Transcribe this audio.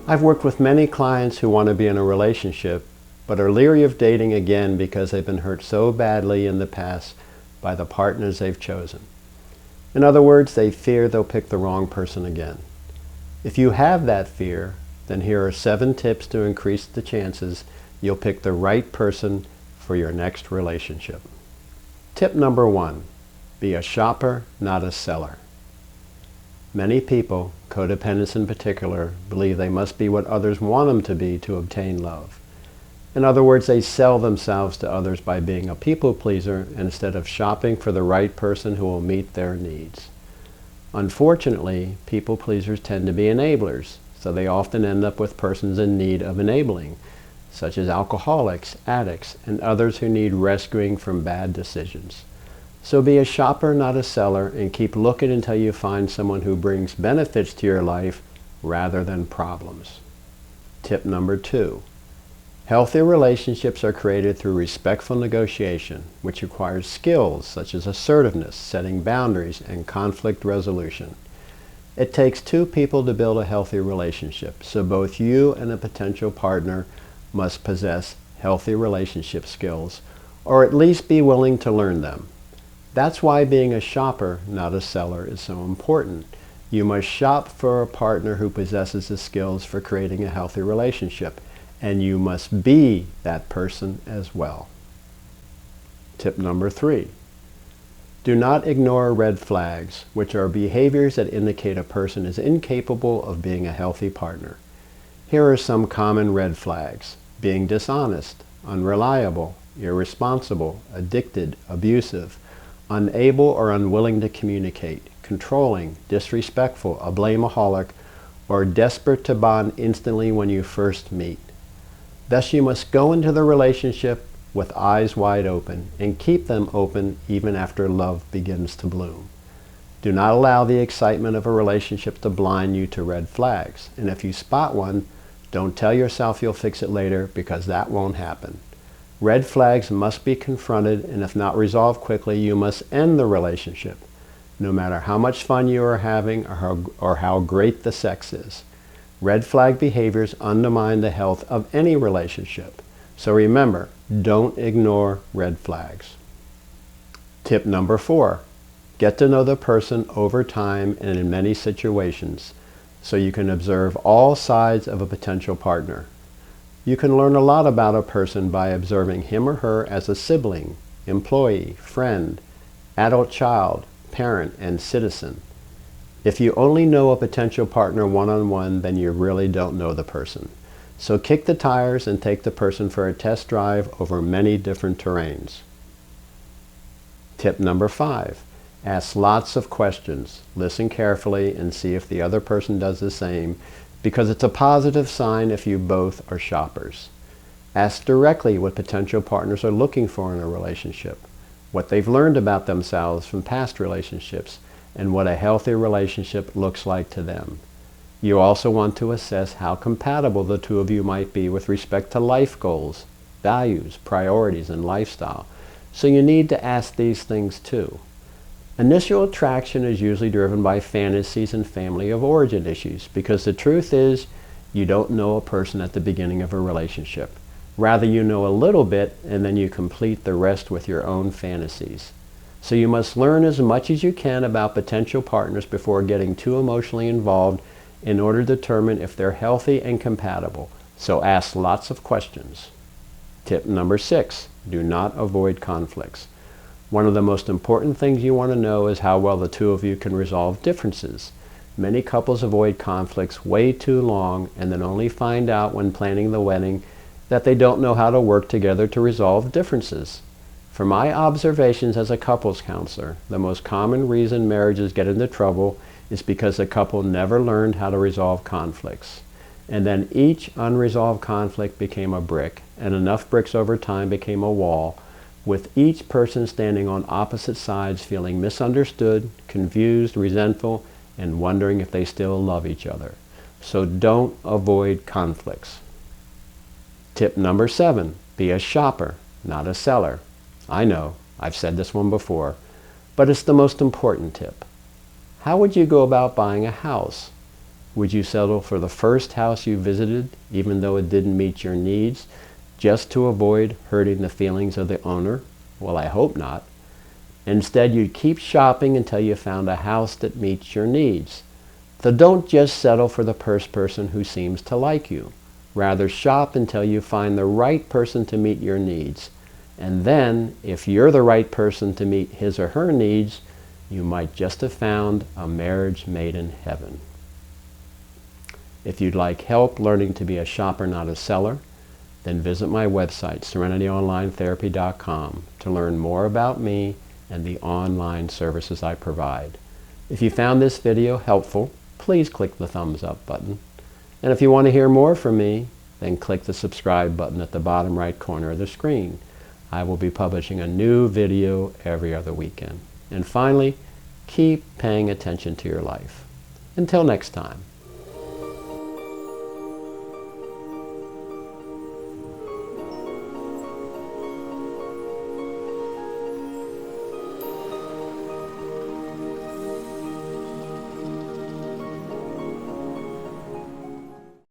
I've worked with many clients who want to be in a relationship, but are leery of dating again because they've been hurt so badly in the past by the partners they've chosen. In other words, they fear they'll pick the wrong person again. If you have that fear, then here are 7 tips to increase the chances you'll pick the right person for your next relationship. Tip number 1, be a shopper, not a seller. Many people, codependents in particular, believe they must be what others want them to be to obtain love. In other words, they sell themselves to others by being a people pleaser instead of shopping for the right person who will meet their needs. Unfortunately, people pleasers tend to be enablers, so they often end up with persons in need of enabling, such as alcoholics, addicts, and others who need rescuing from bad decisions. So be a shopper, not a seller, and keep looking until you find someone who brings benefits to your life rather than problems. Tip number 2. Healthy relationships are created through respectful negotiation, which requires skills such as assertiveness, setting boundaries, and conflict resolution. It takes 2 people to build a healthy relationship, so both you and a potential partner must possess healthy relationship skills, or at least be willing to learn them. That's why being a shopper, not a seller, is so important. You must shop for a partner who possesses the skills for creating a healthy relationship, and you must be that person as well. Tip number 3. Do not ignore red flags, which are behaviors that indicate a person is incapable of being a healthy partner. Here are some common red flags: being dishonest, unreliable, irresponsible, addicted, abusive, unable or unwilling to communicate, controlling, disrespectful, a blameaholic, or desperate to bond instantly when you first meet. Thus you must go into the relationship with eyes wide open and keep them open even after love begins to bloom. Do not allow the excitement of a relationship to blind you to red flags, and if you spot one, don't tell yourself you'll fix it later, because that won't happen. Red flags must be confronted, and if not resolved quickly, you must end the relationship, no matter how much fun you are having or how great the sex is. Red flag behaviors undermine the health of any relationship. So remember, don't ignore red flags. Tip number 4. Get to know the person over time and in many situations, so you can observe all sides of a potential partner. You can learn a lot about a person by observing him or her as a sibling, employee, friend, adult child, parent, and citizen. If you only know a potential partner one-on-one, then you really don't know the person. So kick the tires and take the person for a test drive over many different terrains. Tip number 5. Ask lots of questions. Listen carefully and see if the other person does the same, because it's a positive sign if you both are shoppers. Ask directly what potential partners are looking for in a relationship, what they've learned about themselves from past relationships, and what a healthy relationship looks like to them. You also want to assess how compatible the 2 of you might be with respect to life goals, values, priorities, and lifestyle. So you need to ask these things too. Initial attraction is usually driven by fantasies and family of origin issues, because the truth is, you don't know a person at the beginning of a relationship. Rather, you know a little bit, and then you complete the rest with your own fantasies. So you must learn as much as you can about potential partners before getting too emotionally involved in order to determine if they're healthy and compatible. So ask lots of questions. Tip number 6. Do not avoid conflicts. One of the most important things you want to know is how well the 2 of you can resolve differences. Many couples avoid conflicts way too long and then only find out when planning the wedding that they don't know how to work together to resolve differences. From my observations as a couples counselor, the most common reason marriages get into trouble is because the couple never learned how to resolve conflicts. And then each unresolved conflict became a brick, and enough bricks over time became a wall, with each person standing on opposite sides feeling misunderstood, confused, resentful, and wondering if they still love each other. So don't avoid conflicts. Tip number 7. Be a shopper, not a seller. I know, I've said this one before, but it's the most important tip. How would you go about buying a house? Would you settle for the first house you visited, even though it didn't meet your needs, just to avoid hurting the feelings of the owner? Well, I hope not. Instead, you'd keep shopping until you found a house that meets your needs. So don't just settle for the first person who seems to like you. Rather, shop until you find the right person to meet your needs. And then, if you're the right person to meet his or her needs, you might just have found a marriage made in heaven. If you'd like help learning to be a shopper, not a seller, then visit my website, SerenityOnlineTherapy.com, to learn more about me and the online services I provide. If you found this video helpful, please click the thumbs up button. And if you want to hear more from me, then click the subscribe button at the bottom right corner of the screen. I will be publishing a new video every other weekend. And finally, keep paying attention to your life. Until next time.